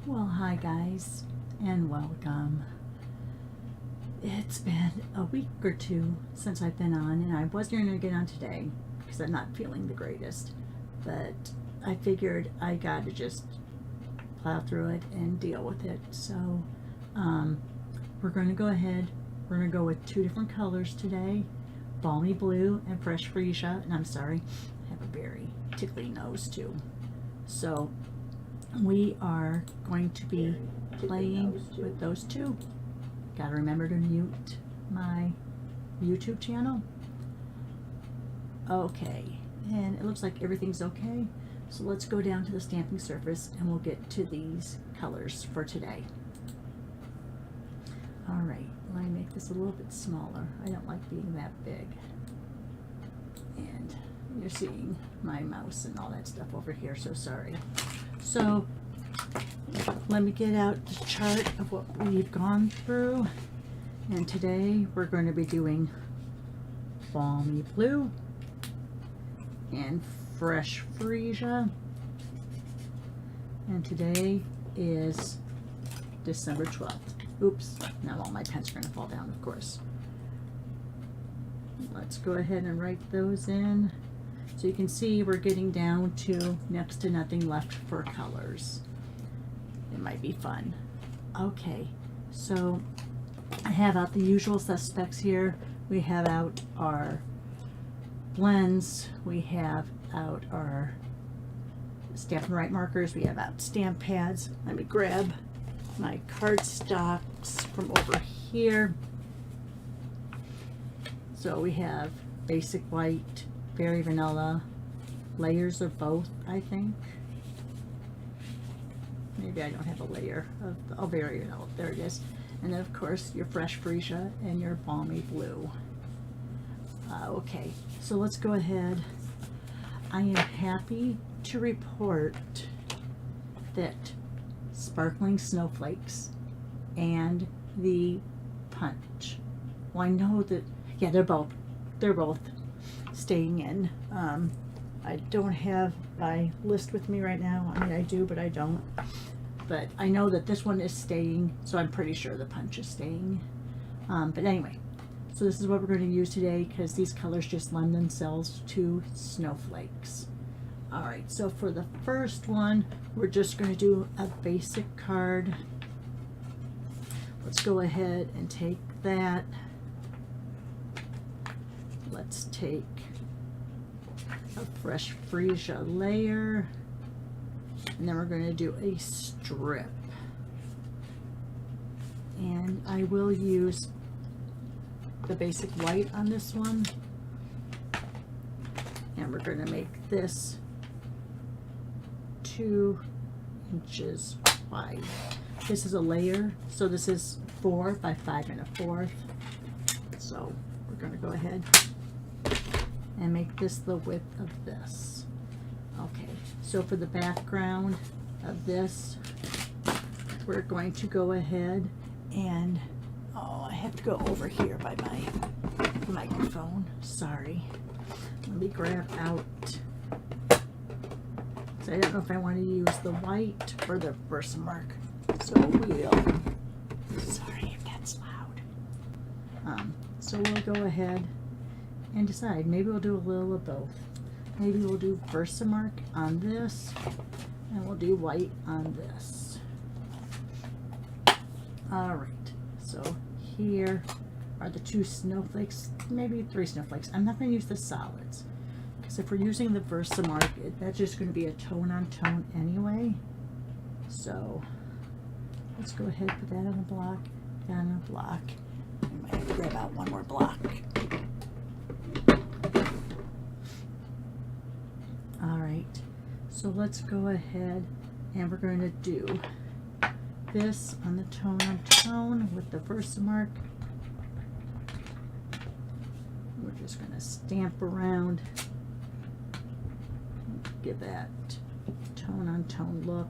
Well, hi guys, and welcome. It's been a week or two since I've been on, and I was going to get on today because I'm not feeling the greatest, but I figured I got to just plow through it and deal with it. So we're going to go ahead, we're going to go with two different colors today, Balmy Blue and Fresh Freesia. And I'm sorry, I have a very tickly nose too. So we are going to be playing with those two. Gotta remember to mute my YouTube channel. Okay, and it looks like everything's okay. So let's go down to the stamping surface and we'll get to these colors for today. All right, let me make this a little bit smaller. I don't like being that big. And you're seeing my mouse and all that stuff over here, so sorry. So let me get out the chart of what we've gone through. And today we're going to be doing Balmy Blue and Fresh Freesia. And today is December 12th. Oops, now all my pens are going to fall down, of course. Let's go ahead and write those in. So you can see we're getting down to next to nothing left for colors. It might be fun. Okay, so I have out the usual suspects here. We have out our blends, we have out our Stamp and Write markers, we have out stamp pads. Let me grab my cardstocks from over here. So we have basic white, very vanilla, layers of both, I think. Maybe I don't have a layer of, oh, very vanilla, there it is. And then of course your Fresh Freesia and your Balmy Blue. Okay, so let's go ahead. I am happy to report that Sparkling Snowflakes and the Punch, well, I know that, yeah, they're both staying in. I don't have my list with me right now. I mean, I do, but I don't. But I know that this one is staying, so I'm pretty sure the Punch is staying. But anyway, so this is what we're going to use today because these colors just lend themselves to snowflakes. All right, so for the first one, we're just going to do a basic card. Let's go ahead and take that. Let's take a Fresh Freesia layer, and then we're going to do a strip. And I will use the basic white on this one, and we're going to make this 2 inches wide. This is a layer, so this is 4 by 5 1/4. So we're going to go ahead and make this the width of this. Okay, so for the background of this, we're going to go ahead and, oh, I have to go over here by my microphone, sorry. Let me grab out, so I don't know if I want to use the white or the Versamark, so we'll, sorry if that's loud. So we'll go ahead and decide. Maybe we'll do a little of both. Maybe we'll do Versamark on this, and we'll do white on this. All right, so here are the 2 snowflakes, maybe 3 snowflakes. I'm not going to use the solids, because if we're using the Versamark, that's just going to be a tone on tone anyway. So let's go ahead and put that on a block, down on a block. I might have to grab out one more block. All right, so let's go ahead and we're going to do this on the tone on tone with the Versamark. We're just going to stamp around, give that tone on tone look.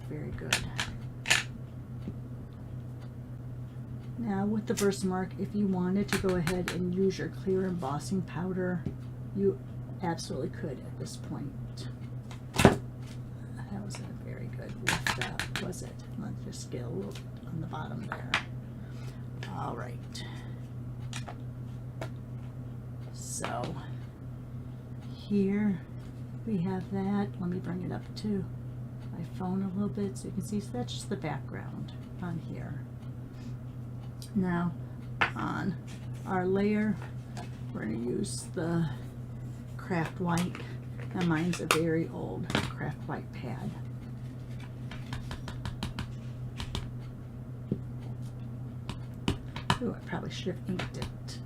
Very good. Now with the birthmark, if you wanted to go ahead and use your clear embossing powder, you absolutely could at this point. That wasn't a very good lift up, was it? Let's just get a little bit on the bottom there. All right. So here we have that. Let me bring it up to my phone a little bit so you can see. So that's just the background on here. Now on our layer, we're going to use the craft white. Now mine's a very old craft white pad. Ooh, I probably should have inked it.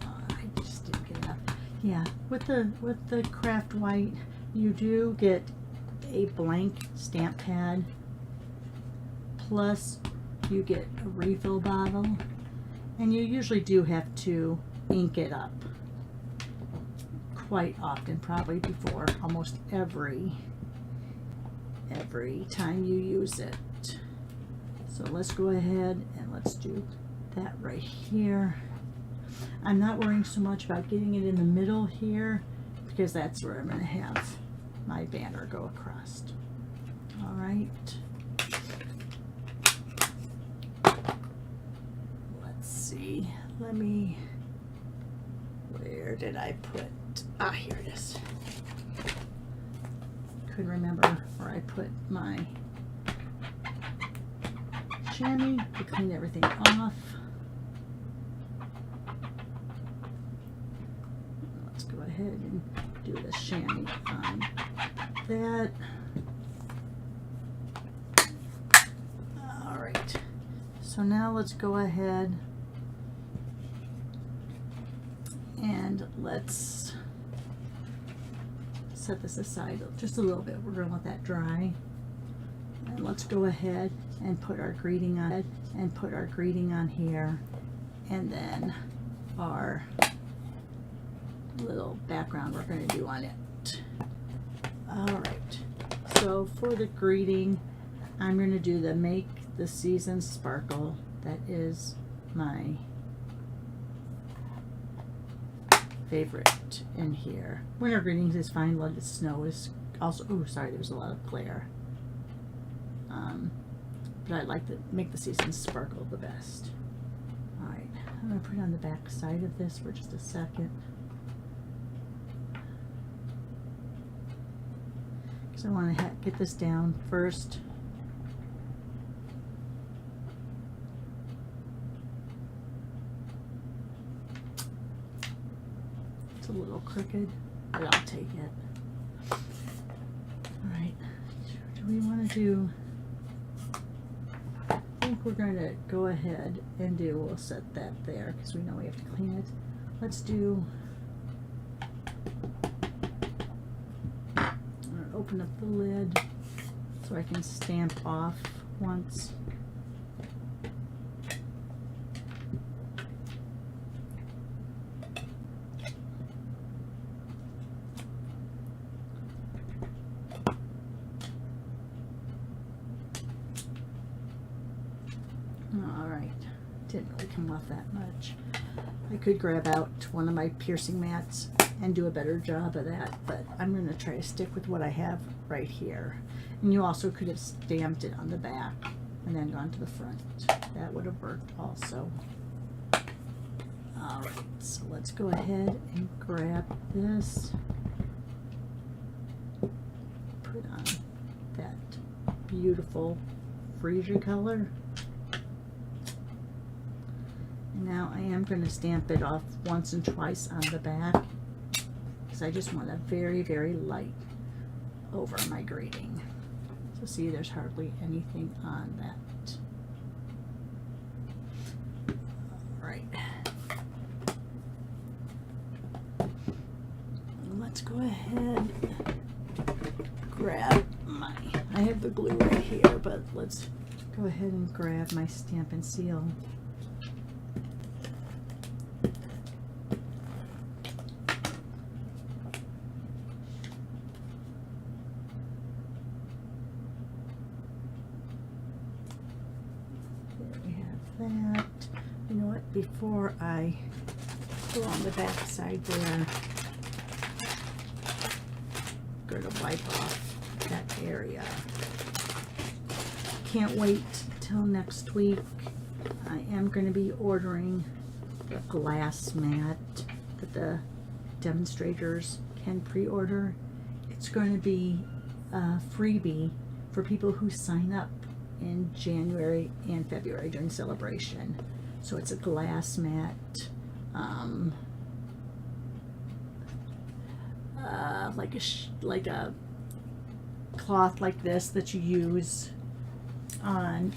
I just didn't get enough. Yeah, with the craft white, you do get a blank stamp pad. Plus, you get a refill bottle, and you usually do have to ink it up quite often, probably before almost every time you use it. So let's go ahead and let's do that right here. I'm not worrying so much about getting it in the middle here because that's where I'm going to have my banner go across. All right. See, where did I put, here it is. Couldn't remember where I put my chamois to clean everything off. Let's go ahead and do the chamois on that. All right, so now let's go ahead and let's set this aside just a little bit. We're going to let that dry. And let's go ahead and put our greeting on it and put our greeting on here, and then our little background we're going to do on it. All right, so for the greeting, I'm going to do the Make the Season Sparkle. That is my favorite in here. Winter Greetings is fine. Let It Snow is also, oh sorry, there was a lot of glare. But I like to Make the Season Sparkle the best. Alright, I'm going to put it on the back side of this for just a second. Because I want to get this down first. It's a little crooked, but I'll take it. Alright, do we want to do, I think we're going to go ahead and we'll set that there because we know we have to clean it. Let's do, I'm going to open up the lid so I can stamp off once. Alright, didn't really come off that much. I could grab out one of my piercing mats and do a better job of that, but I'm going to try to stick with what I have right here. And you also could have stamped it on the back and then gone to the front. That would have worked also. Alright, so let's go ahead and grab this. Put on that beautiful Freesia color. Now I am going to stamp it off once and twice on the back because I just want a very, very light over my greeting. So see, there's hardly anything on that. All right. Let's go ahead, grab I have the glue right here, but let's go ahead and grab my stamp and seal. before I go on the back side there, I'm going to wipe off that area. Can't wait till next week. I am going to be ordering a glass mat that the demonstrators can pre-order. It's going to be a freebie for people who sign up in January and February during celebration. So it's a glass mat, like a cloth like this that you use on,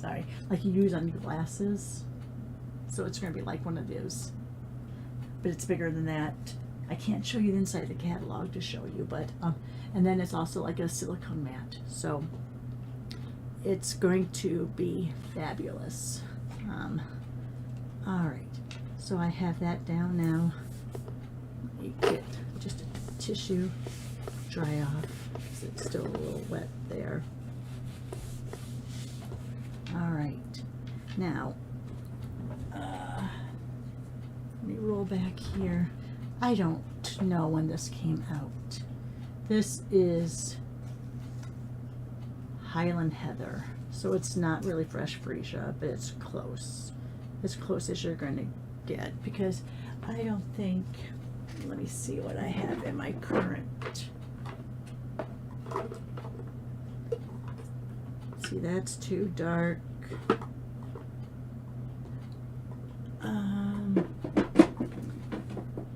like you use on your glasses. So it's going to be like one of those, but it's bigger than that. I can't show you the inside of the catalog to show you, but and then it's also like a silicone mat. So it's going to be fabulous. All right, so I have that down now. Let me get just a tissue, dry off, because it's still a little wet there. All right, now let me roll back here. I don't know when this came out. This is Highland Heather, so it's not really fresh freesia, but it's close. As close as you're going to get, because I don't think, let me see what I have in my current. See, that's too dark.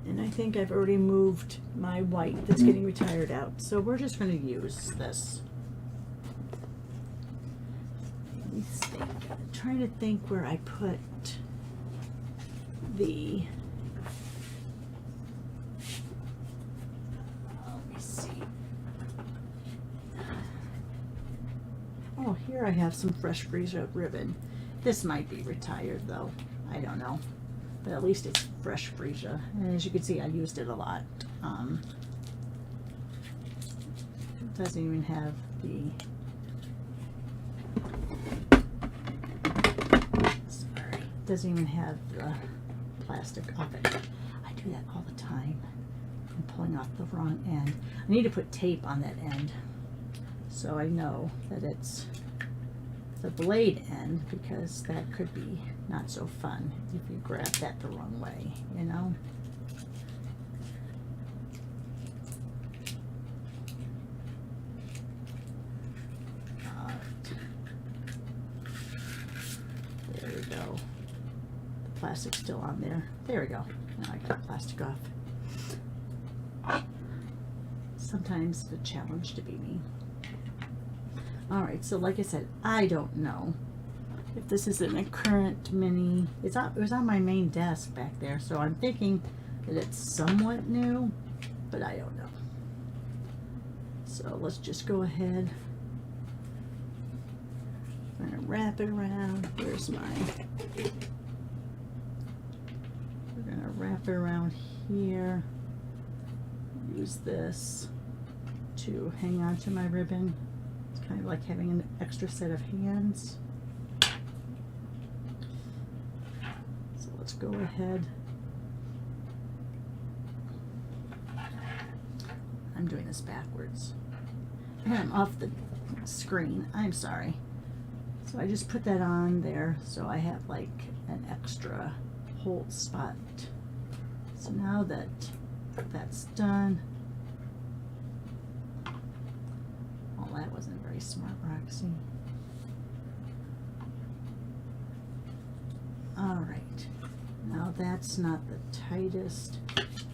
And I think I've already moved my white that's getting retired out, so we're just going to use this. Let me think. I'm trying to think where I put the, let me see. Oh, here I have some fresh freesia ribbon. This might be retired though, I don't know, but at least it's fresh freesia, and as you can see, I used it a lot. It doesn't even have the, sorry, it doesn't even have the plastic off it. I do that all the time. I'm pulling off the wrong end. I need to put tape on that end so I know that it's the blade end, because that could be not so fun if you grab that the wrong way, you know. There we go. The plastic's still on there. There we go. Now I got the plastic off. Sometimes it's a challenge to be me. Alright, so like I said, I don't know if this is in a current mini. It was on my main desk back there, so I'm thinking that it's somewhat new, but I don't know. So let's just go ahead. I'm going to wrap it around. Where's mine? We're going to wrap it around here. Use this to hang on to my ribbon. It's kind of like having an extra set of hands. So let's go ahead. I'm doing this backwards. And I'm off the screen. I'm sorry. So I just put that on there so I have like an extra hold spot. So now that that's done. Well, that wasn't very smart, Roxy. Alright, now that's not the tightest.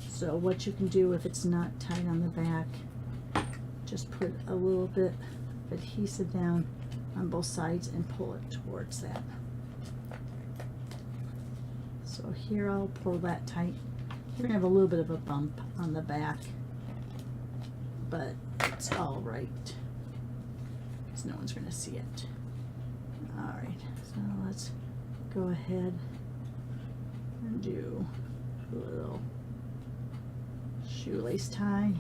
So what you can do if it's not tight on the back, just put a little bit of adhesive down on both sides and pull it towards that. So here I'll pull that tight. You're gonna have a little bit of a bump on the back, but it's all right, because no one's gonna see it. All right, so let's go ahead and do a little shoelace tie.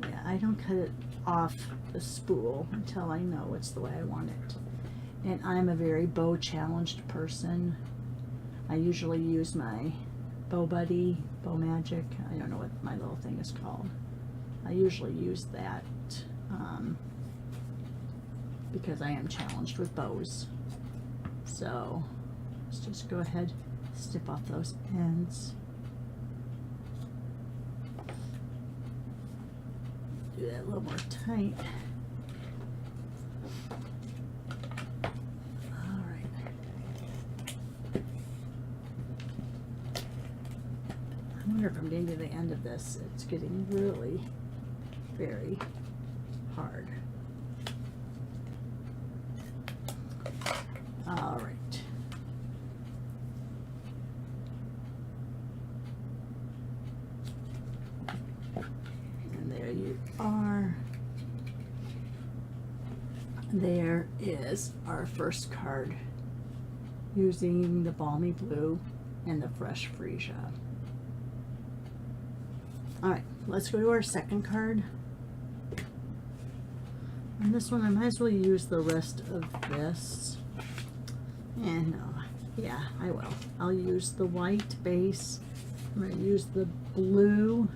Yeah, I don't cut it off the spool until I know it's the way I want it. And I'm a very bow challenged person. I usually use my Bow Buddy, Bow Magic. I don't know what my little thing is called. I usually use that because I am challenged with bows. So let's just go ahead, snip off those ends. Do that a little more tight. All right. I wonder if I'm getting to the end of this. It's getting really very hard. All right. You are. There is our first card using the Balmy Blue and the Fresh Freesia. Alright, let's go to our second card. On this one, I might as well use the rest of this. And yeah, I will. I'll use the white base. I'm going to use the blue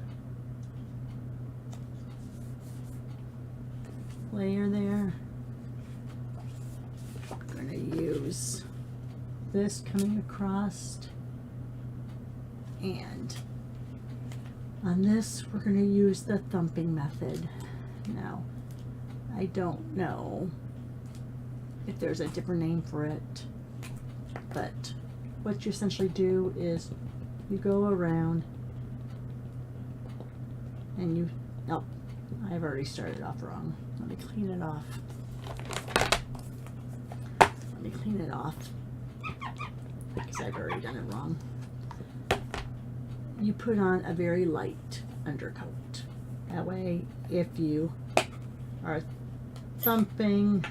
layer there. I'm going to use this coming across, and on this we're going to use the thumping method. Now, I don't know if there's a different name for it, but what you essentially do is you go around and you, oh, I've already started off wrong. Let me clean it off. Let me clean it off because I've already done it wrong. You put on a very light undercoat. That way, if you are thumping,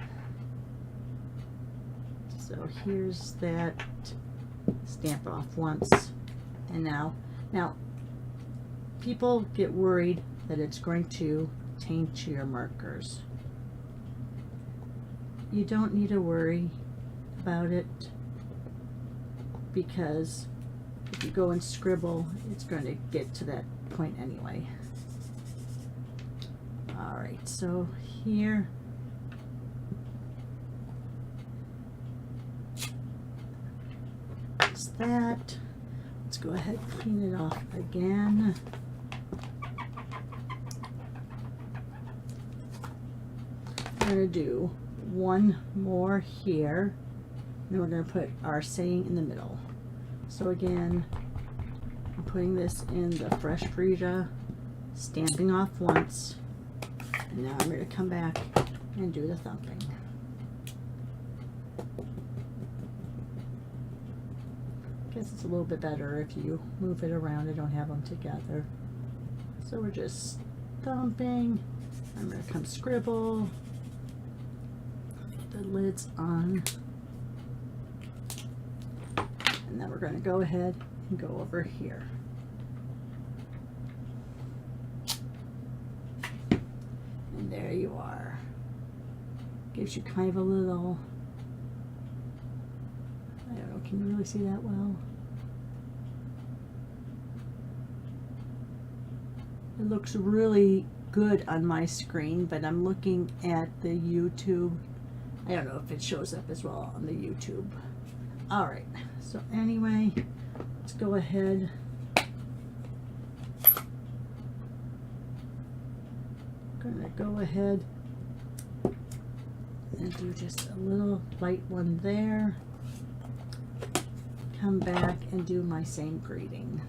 so here's that, stamp it off once, and now people get worried that it's going to taint your markers. You don't need to worry about it, because if you go and scribble, it's going to get to that point anyway. Alright, so here is that. Let's go ahead and clean it off again. We're going to do one more here, and then we're going to put our saying in the middle. So again, I'm putting this in the Fresh Freesia, stamping off once, and now I'm going to come back and do the thumping. I guess it's a little bit better if you move it around and don't have them together. So we're just thumping. I'm going to come scribble. The lids on, and then we're going to go ahead and go over here. And there you are. Gives you kind of a little, I don't know, can you really see that well? It looks really good on my screen, but I'm looking at the YouTube. I don't know if it shows up as well on the YouTube. Alright, so anyway, let's go ahead. I'm gonna go ahead and do just a little light one there. Come back and do my same greeting.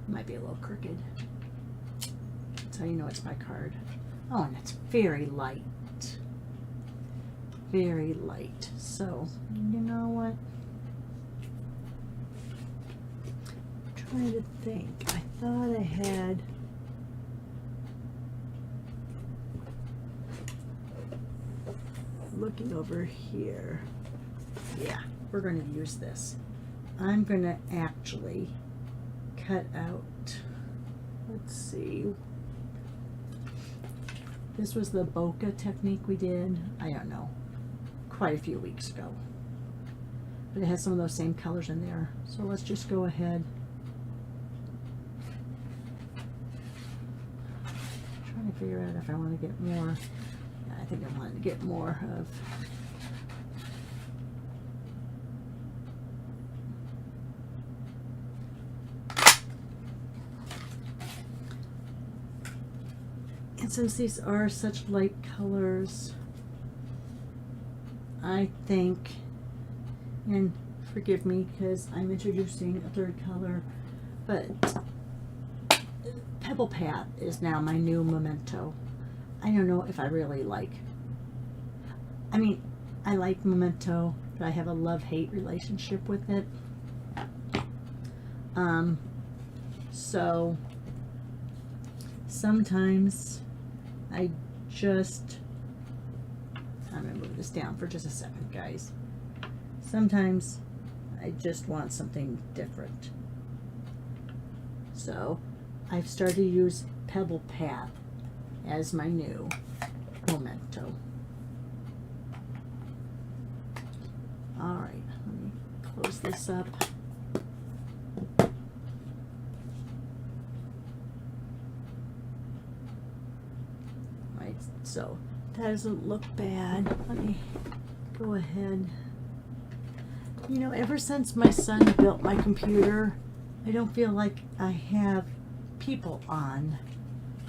Might be a little crooked. That's how you know it's my card. Oh, and it's very light. Very light. So, you know what? trying to think. I thought I had looking over here. Yeah, we're going to use this. I'm going to actually cut out, let's see, this was the bokeh technique we did, I don't know, quite a few weeks ago. But it has some of those same colors in there. So let's just go ahead. Trying to figure out if I want to get more. Yeah, I think I want to get more of. And since these are such light colors, I think, and forgive me because I'm introducing a third color, but Pebble Path is now my new memento. I don't know if I really like, I mean, I like memento, but I have a love-hate relationship with it. So sometimes I'm gonna move this down for just a second, guys. Sometimes I just want something different. So I've started to use Pebble Path as my new memento. All right, let me close this up. Right, so that doesn't look bad. Let me go ahead. You know, ever since my son built my computer, I don't feel like I have people on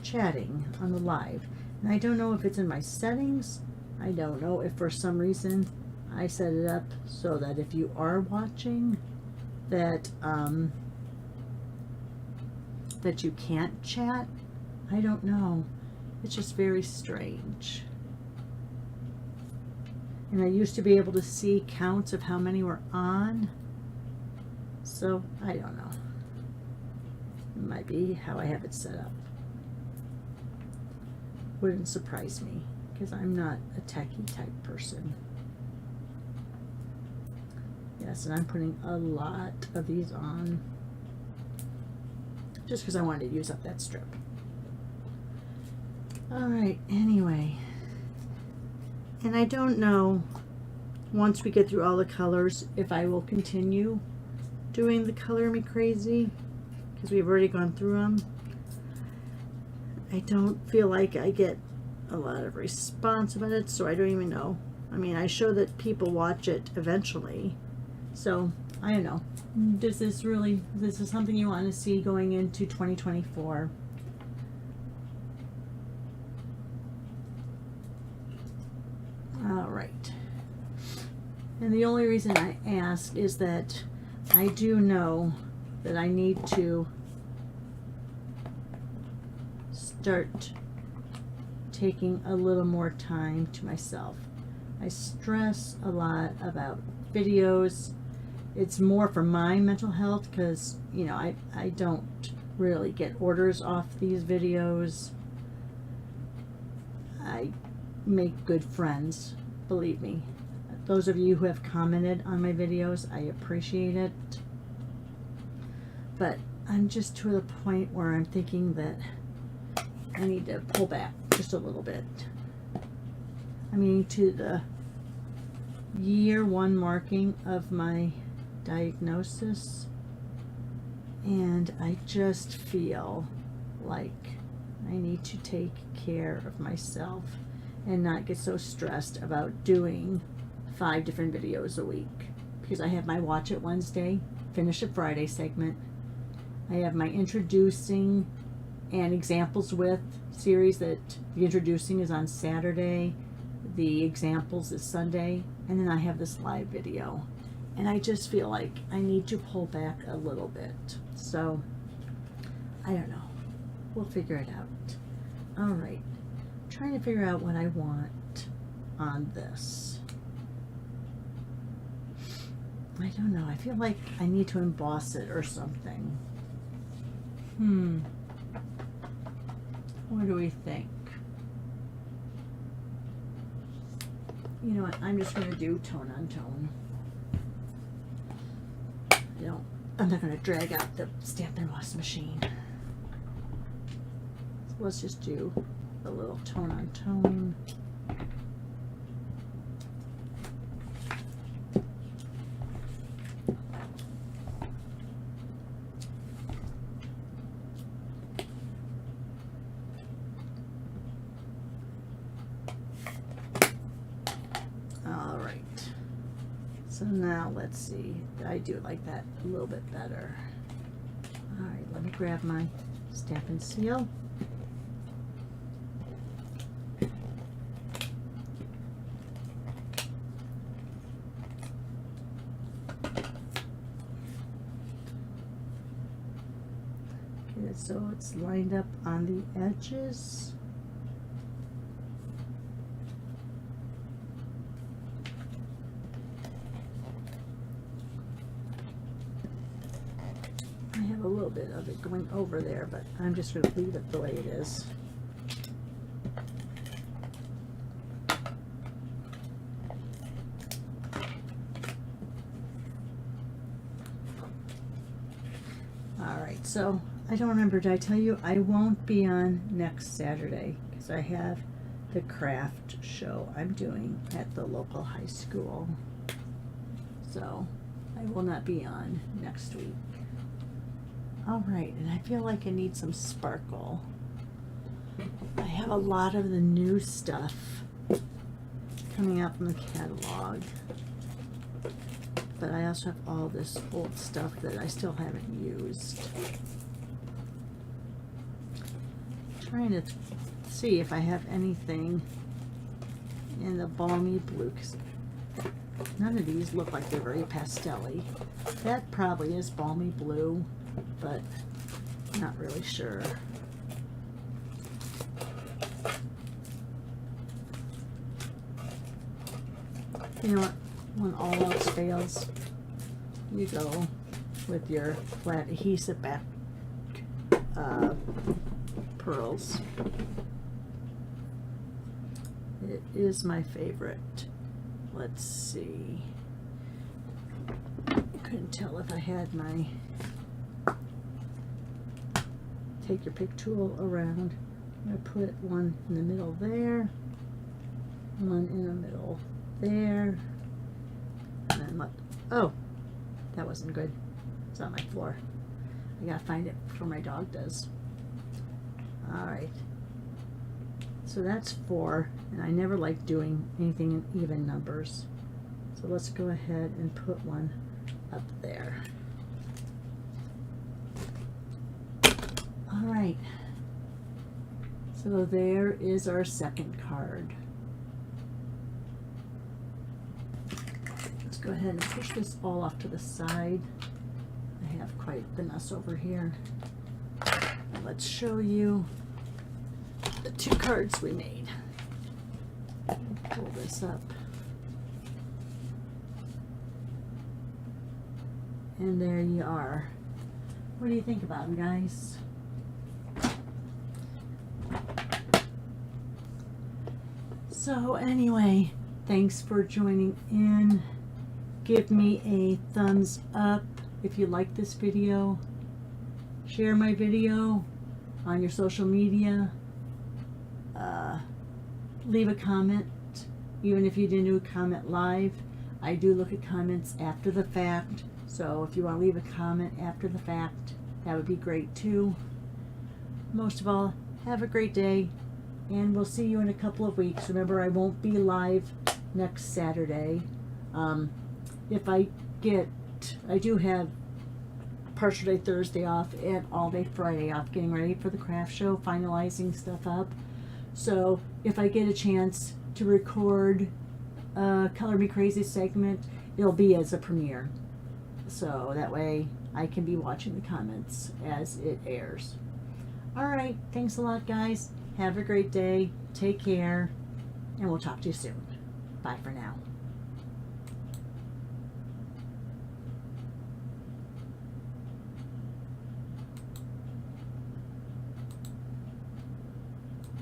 chatting on the live. And I don't know if it's in my settings. I don't know if for some reason I set it up so that if you are watching that that you can't chat. I don't know. It's just very strange. And I used to be able to see counts of how many were on. So, I don't know. It might be how I have it set up. Wouldn't surprise me, because I'm not a techie type person. Yes, and I'm putting a lot of these on. Just because I wanted to use up that strip. Alright, anyway. And I don't know, once we get through all the colors, if I will continue doing the Color Me Crazy, because we've already gone through them. I don't feel like I get a lot of response about it, so I don't even know. I mean, I show that people watch it eventually, so I don't know. This is something you want to see going into 2024. All right. And the only reason I ask is that I do know that I need to start taking a little more time to myself. I stress a lot about videos. It's more for my mental health because, you know, I don't really get orders off these videos. I make good friends, believe me. Those of you who have commented on my videos, I appreciate it. But I'm just to the point where I'm thinking that I need to pull back just a little bit. I mean, to the year 1 marking of my diagnosis, and I just feel like I need to take care of myself and not get so stressed about doing 5 different videos a week, because I have my Watch It Wednesday, Finish It Friday segment. I have my Introducing and Examples With series that the Introducing is on Saturday, the Examples is Sunday, and then I have this live video. And I just feel like I need to pull back a little bit. So, I don't know. We'll figure it out. All right. I'm trying to figure out what I want on this. I don't know. I feel like I need to emboss it or something. What do we think? You know what? I'm just going to do tone on tone. I'm not going to drag out the Stamp and Emboss machine. So let's just do a little tone on tone. So now let's see, I do like that a little bit better. All right, let me grab my Stamp and Seal. Okay, so it's lined up on the edges. A little bit of it going over there, but I'm just going to leave it the way it is. All right, so I don't remember, did I tell you I won't be on next Saturday because I have the craft show I'm doing at the local high school. So I will not be on next week. All right, and I feel like I need some sparkle. I have a lot of the new stuff coming out from the catalog, but I also have all this old stuff that I still haven't used. I'm trying to see if I have anything in the Balmy blue, because none of these look like they're very pastel-y. That probably is Balmy blue, but not really sure. You know what? When all else fails, you go with your flat adhesive back pearls. It is my favorite. Let's see. I couldn't tell if I had my take your pick tool around. I'm going to put one in the middle there, one in the middle there, and then look. Oh, that wasn't good. It's on my floor. I gotta find it before my dog does. Alright. So that's 4, and I never like doing anything in even numbers. So let's go ahead and put one up there. All right, so there is our second card. Let's go ahead and push this all off to the side. I have quite the mess over here. And let's show you the 2 cards we made. Pull this up. And there you are. What do you think about them, guys? So anyway, thanks for joining in. Give me a thumbs up if you like this video. Share my video on your social media. Leave a comment, even if you didn't do a comment live. I do look at comments after the fact, so if you want to leave a comment after the fact, that would be great too. Most of all, have a great day, and we'll see you in a couple of weeks. Remember, I won't be live next Saturday. If I do have partial day Thursday off and all day Friday off, getting ready for the craft show, finalizing stuff up. So if I get a chance to record a Color Me Crazy segment, it'll be as a premiere. So that way I can be watching the comments as it airs. All right, thanks a lot, guys. Have a great day. Take care, and we'll talk to you soon. Bye for now.